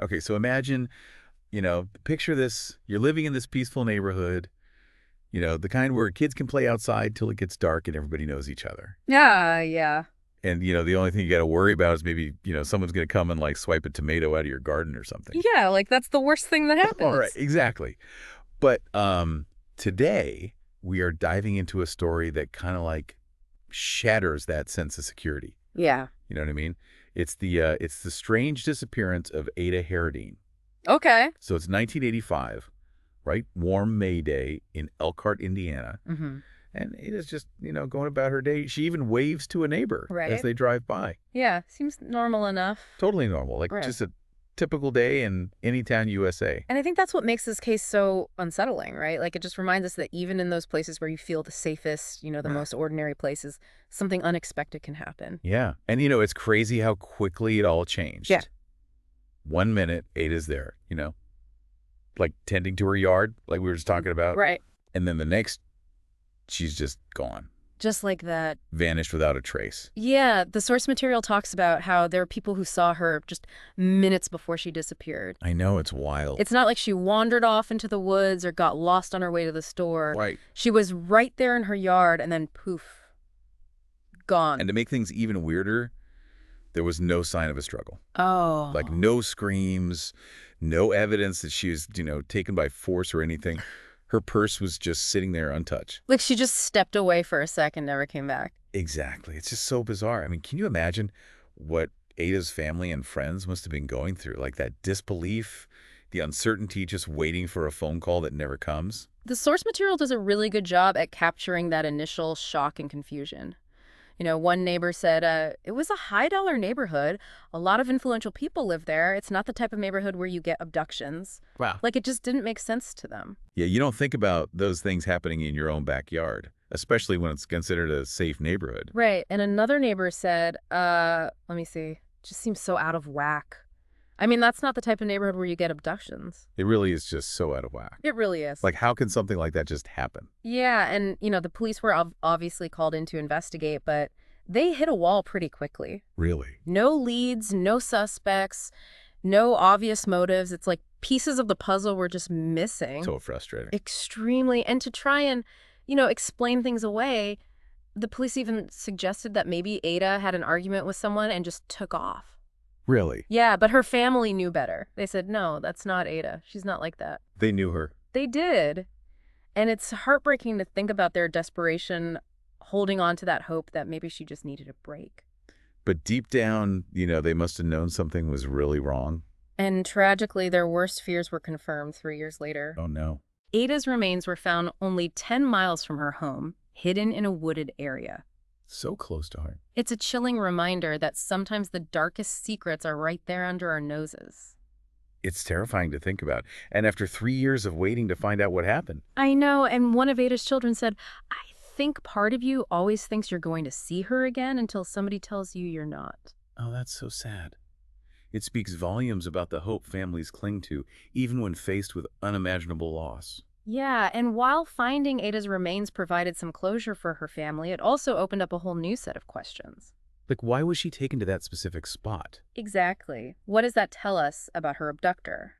Okay, so imagine, picture this. You're living in this peaceful neighborhood, the kind where kids can play outside till it gets dark and everybody knows each other. Yeah, yeah. And, the only thing you got to worry about is maybe, someone's going to come and like swipe a tomato out of your garden or something. Yeah, like that's the worst thing that All right, happens. exactly. But today we are diving into a story that kind of like shatters that sense of security. Yeah. You know what I mean? It's the strange disappearance of Ada Herodine. Okay. So it's 1985, right? Warm May Day in Elkhart, Indiana. Mm-hmm. And Ada's just, going about her day. She even waves to a neighbor as Right. they drive by. Yeah, seems normal enough. Totally normal, like Right. just a typical day in any town, USA. And I think that's what makes this case so unsettling, right? Like it just reminds us that even in those places where you feel the safest, the most ordinary places, something unexpected can happen. Yeah. And, it's crazy how quickly it all changed. Yeah. 1 minute, Ada's there, like tending to her yard, like we were just talking about. Right. And then the next, she's just gone. Just like that. Vanished without a trace. Yeah, the source material talks about how there are people who saw her just minutes before she disappeared. I know, it's wild. It's not like she wandered off into the woods or got lost on her way to the store. Right. She was right there in her yard and then poof, gone. And to make things even weirder, there was no sign of a struggle. Oh. Like no screams, no evidence that she was, taken by force or anything. Her purse was just sitting there untouched. Like she just stepped away for a second, never came back. Exactly. It's just so bizarre. I mean, can you imagine what Ada's family and friends must have been going through? Like that disbelief, the uncertainty, just waiting for a phone call that never comes. The source material does a really good job at capturing that initial shock and confusion. One neighbor said, it was a high-dollar neighborhood. A lot of influential people live there. It's not the type of neighborhood where you get abductions. Wow. Like, it just didn't make sense to them. Yeah, you don't think about those things happening in your own backyard, especially when it's considered a safe neighborhood. Right. And another neighbor said, let me see, just seems so out of whack. I mean, that's not the type of neighborhood where you get abductions. It really is just so out of whack. It really is. Like, how can something like that just happen? Yeah, and, the police were obviously called in to investigate, but they hit a wall pretty quickly. Really? No leads, no suspects, no obvious motives. It's like pieces of the puzzle were just missing. So frustrating. Extremely. And to try and, explain things away, the police even suggested that maybe Ada had an argument with someone and just took off. Really? Yeah, but her family knew better. They said, no, that's not Ada. She's not like that. They knew her. They did. And it's heartbreaking to think about their desperation holding on to that hope that maybe she just needed a break. But deep down, they must have known something was really wrong. And tragically, their worst fears were confirmed 3 years later. Oh, no. Ada's remains were found only 10 miles from her home, hidden in a wooded area. So close to her. It's a chilling reminder that sometimes the darkest secrets are right there under our noses. It's terrifying to think about. And after 3 years of waiting to find out what happened. I know, and one of Ada's children said, I think part of you always thinks you're going to see her again until somebody tells you you're not. Oh, that's so sad. It speaks volumes about the hope families cling to, even when faced with unimaginable loss. Yeah, and while finding Ada's remains provided some closure for her family, it also opened up a whole new set of questions. Like, why was she taken to that specific spot? Exactly. What does that tell us about her abductor?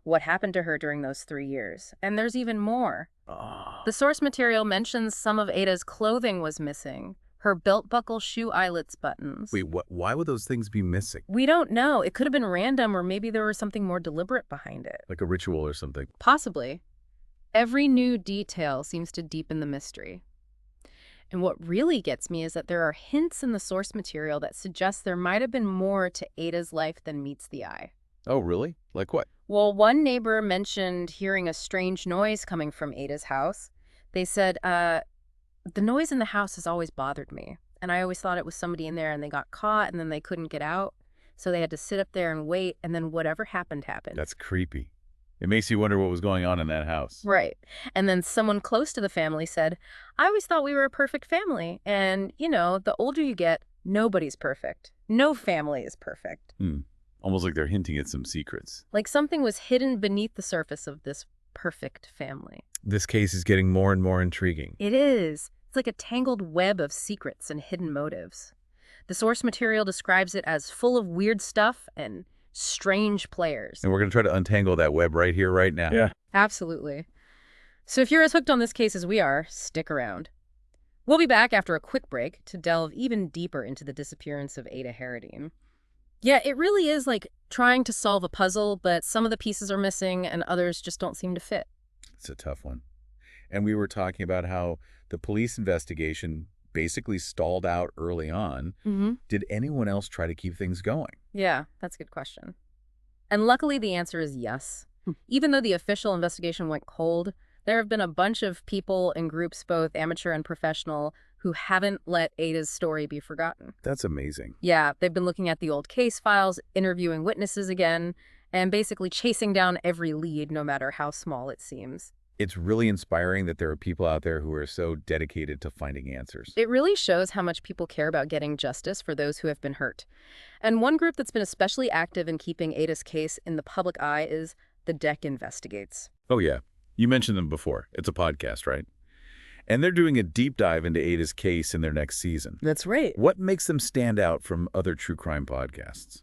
What happened to her during those 3 years? And there's even more. Oh. The source material mentions some of Ada's clothing was missing. Her belt buckle, shoe eyelets, buttons. Wait, why would those things be missing? We don't know. It could have been random, or maybe there was something more deliberate behind it. Like a ritual or something. Possibly. Every new detail seems to deepen the mystery. And what really gets me is that there are hints in the source material that suggest there might have been more to Ada's life than meets the eye. Oh, really? Like what? Well, one neighbor mentioned hearing a strange noise coming from Ada's house. They said, the noise in the house has always bothered me. And I always thought it was somebody in there and they got caught and then they couldn't get out. So they had to sit up there and wait, and then whatever happened, happened. That's creepy. It makes you wonder what was going on in that house. Right. And then someone close to the family said, I always thought we were a perfect family. And, the older you get, nobody's perfect. No family is perfect. Almost like they're hinting at some secrets. Like something was hidden beneath the surface of this perfect family. This case is getting more and more intriguing. It is. It's like a tangled web of secrets and hidden motives. The source material describes it as full of weird stuff and strange players. And we're going to try to untangle that web right here, right now. Yeah. Absolutely. So if you're as hooked on this case as we are, stick around. We'll be back after a quick break to delve even deeper into the disappearance of Ada Herodine. Yeah, it really is like trying to solve a puzzle, but some of the pieces are missing and others just don't seem to fit. It's a tough one. And we were talking about how the police investigation basically stalled out early on. Did anyone else try to keep things going? Yeah, that's a good question. And luckily the answer is yes. Even though the official investigation went cold, there have been a bunch of people and groups, both amateur and professional, who haven't let Ada's story be forgotten. That's amazing. Yeah, they've been looking at the old case files, interviewing witnesses again, and basically chasing down every lead, no matter how small it seems. It's really inspiring that there are people out there who are so dedicated to finding answers. It really shows how much people care about getting justice for those who have been hurt. And one group that's been especially active in keeping Ada's case in the public eye is the DEC Investigates. Oh, yeah. You mentioned them before. It's a podcast, right? And they're doing a deep dive into Ada's case in their next season. That's right. What makes them stand out from other true crime podcasts?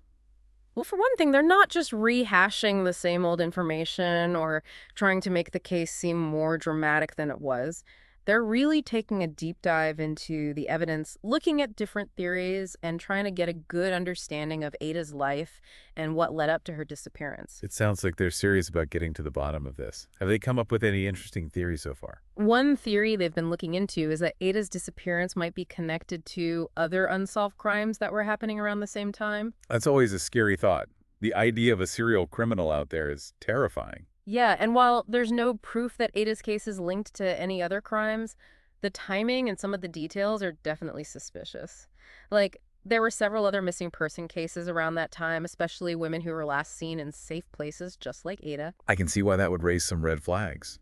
Well, for one thing, they're not just rehashing the same old information or trying to make the case seem more dramatic than it was. They're really taking a deep dive into the evidence, looking at different theories, and trying to get a good understanding of Ada's life and what led up to her disappearance. It sounds like they're serious about getting to the bottom of this. Have they come up with any interesting theories so far? One theory they've been looking into is that Ada's disappearance might be connected to other unsolved crimes that were happening around the same time. That's always a scary thought. The idea of a serial criminal out there is terrifying. Yeah, and while there's no proof that Ada's case is linked to any other crimes, the timing and some of the details are definitely suspicious. Like, there were several other missing person cases around that time, especially women who were last seen in safe places, just like Ada. I can see why that would raise some red flags.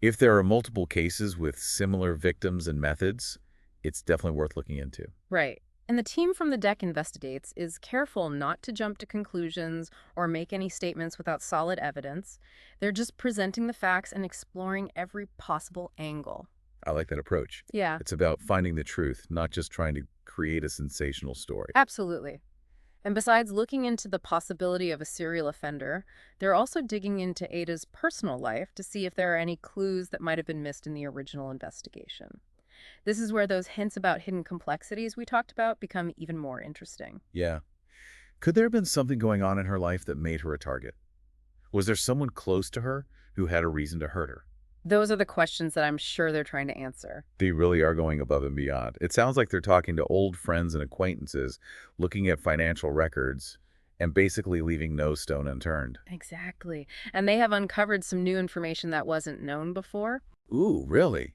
If there are multiple cases with similar victims and methods, it's definitely worth looking into. Right. And the team from the DEC Investigates is careful not to jump to conclusions or make any statements without solid evidence. They're just presenting the facts and exploring every possible angle. I like that approach. Yeah, It's about finding the truth, not just trying to create a sensational story. absolutely. And besides looking into the possibility of a serial offender, they're also digging into Ada's personal life to see if there are any clues that might have been missed in the original investigation. This is where those hints about hidden complexities we talked about become even more interesting. Yeah. Could there have been something going on in her life that made her a target? Was there someone close to her who had a reason to hurt her? Those are the questions that I'm sure they're trying to answer. They really are going above and beyond. It sounds like they're talking to old friends and acquaintances, looking at financial records, and basically leaving no stone unturned. Exactly. And they have uncovered some new information that wasn't known before. Ooh, really?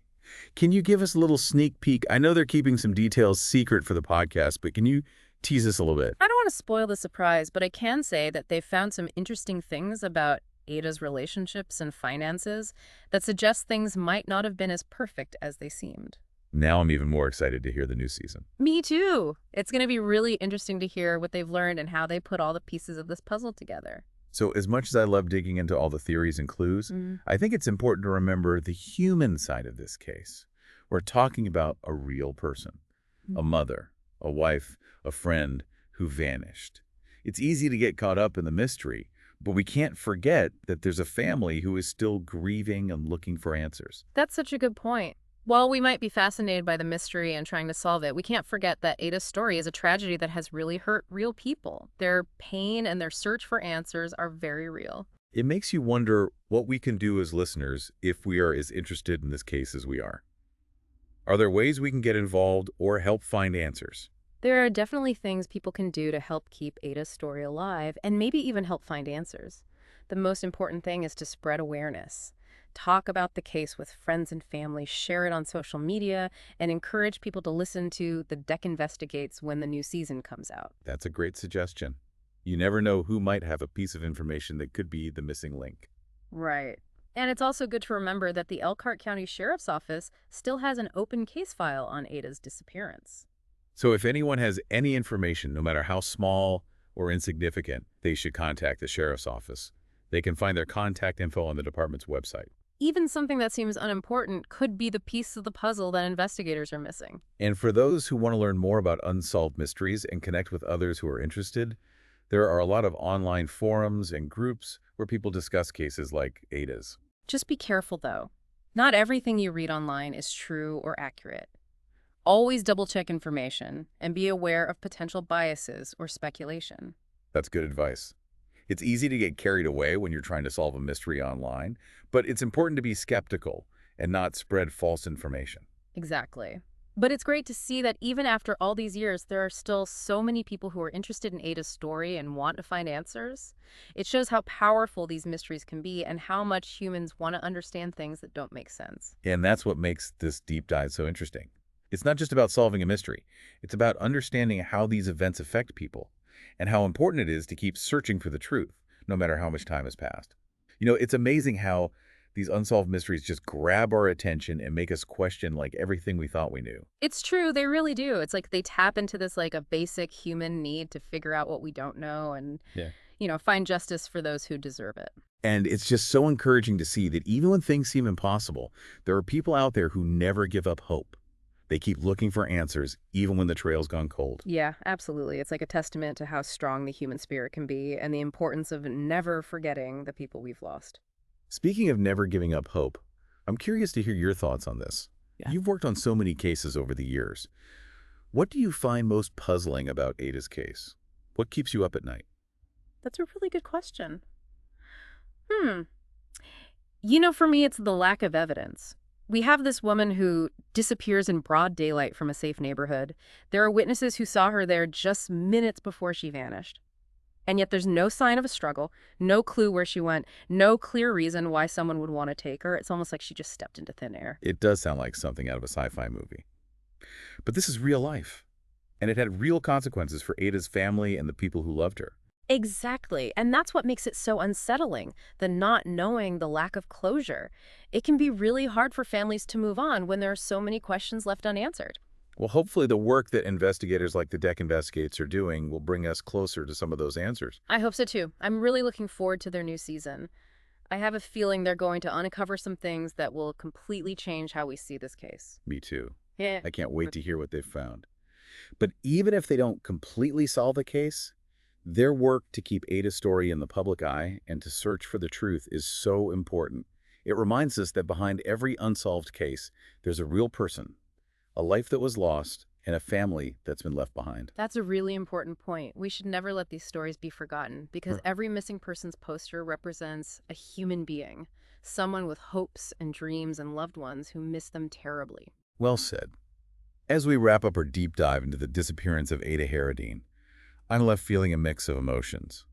Can you give us a little sneak peek? I know they're keeping some details secret for the podcast, but can you tease us a little bit? I don't want to spoil the surprise, but I can say that they've found some interesting things about Ada's relationships and finances that suggest things might not have been as perfect as they seemed. Now I'm even more excited to hear the new season. Me too. It's going to be really interesting to hear what they've learned and how they put all the pieces of this puzzle together. So as much as I love digging into all the theories and clues, I think it's important to remember the human side of this case. We're talking about a real person, a mother, a wife, a friend who vanished. It's easy to get caught up in the mystery, but we can't forget that there's a family who is still grieving and looking for answers. That's such a good point. While we might be fascinated by the mystery and trying to solve it, we can't forget that Ada's story is a tragedy that has really hurt real people. Their pain and their search for answers are very real. It makes you wonder what we can do as listeners if we are as interested in this case as we are. Are there ways we can get involved or help find answers? There are definitely things people can do to help keep Ada's story alive and maybe even help find answers. The most important thing is to spread awareness. Talk about the case with friends and family, share it on social media, and encourage people to listen to the DEC Investigates when the new season comes out. That's a great suggestion. You never know who might have a piece of information that could be the missing link. Right. And it's also good to remember that the Elkhart County Sheriff's Office still has an open case file on Ada's disappearance. So if anyone has any information, no matter how small or insignificant, they should contact the Sheriff's Office. They can find their contact info on the department's website. Even something that seems unimportant could be the piece of the puzzle that investigators are missing. And for those who want to learn more about unsolved mysteries and connect with others who are interested, There are a lot of online forums and groups where people discuss cases like Ada's. Just be careful, though. Not everything you read online is true or accurate. Always double-check information and be aware of potential biases or speculation. That's good advice. It's easy to get carried away when you're trying to solve a mystery online, but it's important to be skeptical and not spread false information. Exactly. But it's great to see that even after all these years, there are still so many people who are interested in Ada's story and want to find answers. It shows how powerful these mysteries can be and how much humans want to understand things that don't make sense. And that's what makes this deep dive so interesting. It's not just about solving a mystery. It's about understanding how these events affect people and how important it is to keep searching for the truth, no matter how much time has passed. It's amazing how these unsolved mysteries just grab our attention and make us question like everything we thought we knew. It's true, they really do. It's like they tap into this like a basic human need to figure out what we don't know and, Yeah. Find justice for those who deserve it. And it's just so encouraging to see that even when things seem impossible, there are people out there who never give up hope. They keep looking for answers, even when the trail's gone cold. Yeah, absolutely. It's like a testament to how strong the human spirit can be and the importance of never forgetting the people we've lost. Speaking of never giving up hope, I'm curious to hear your thoughts on this. Yeah. You've worked on so many cases over the years. What do you find most puzzling about Ada's case? What keeps you up at night? That's a really good question. For me, it's the lack of evidence. We have this woman who disappears in broad daylight from a safe neighborhood. There are witnesses who saw her there just minutes before she vanished. And yet there's no sign of a struggle, no clue where she went, no clear reason why someone would want to take her. It's almost like she just stepped into thin air. It does sound like something out of a sci-fi movie. But this is real life, and it had real consequences for Ada's family and the people who loved her. Exactly. And that's what makes it so unsettling, the not knowing, the lack of closure. It can be really hard for families to move on when there are so many questions left unanswered. Well, hopefully the work that investigators like the Deck Investigates are doing will bring us closer to some of those answers. I hope so too. I'm really looking forward to their new season. I have a feeling they're going to uncover some things that will completely change how we see this case. Me too. Yeah. I can't wait to hear what they've found. But even if they don't completely solve the case, their work to keep Ada's story in the public eye and to search for the truth is so important. It reminds us that behind every unsolved case, there's a real person, a life that was lost, and a family that's been left behind. That's a really important point. We should never let these stories be forgotten because every missing persons poster represents a human being, someone with hopes and dreams and loved ones who miss them terribly. Well said. As we wrap up our deep dive into the disappearance of Ada Herodine, I'm left feeling a mix of emotions,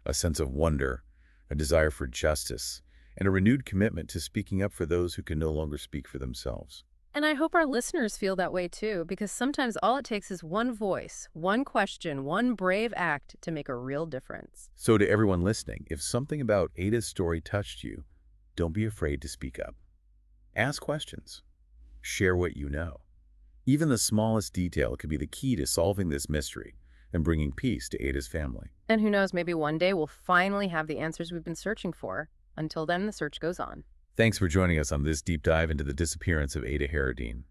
a sense of wonder, a desire for justice, and a renewed commitment to speaking up for those who can no longer speak for themselves. And I hope our listeners feel that way too, because sometimes all it takes is one voice, one question, one brave act to make a real difference. So to everyone listening, if something about Ada's story touched you, don't be afraid to speak up. Ask questions. Share what you know. Even the smallest detail could be the key to solving this mystery and bringing peace to Ada's family. And who knows, maybe one day we'll finally have the answers we've been searching for. Until then, the search goes on. Thanks for joining us on this deep dive into the disappearance of Ada Herodine.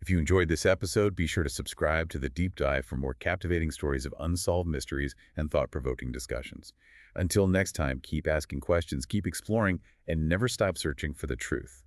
If you enjoyed this episode, be sure to subscribe to The Deep Dive for more captivating stories of unsolved mysteries and thought-provoking discussions. Until next time, keep asking questions, keep exploring, and never stop searching for the truth.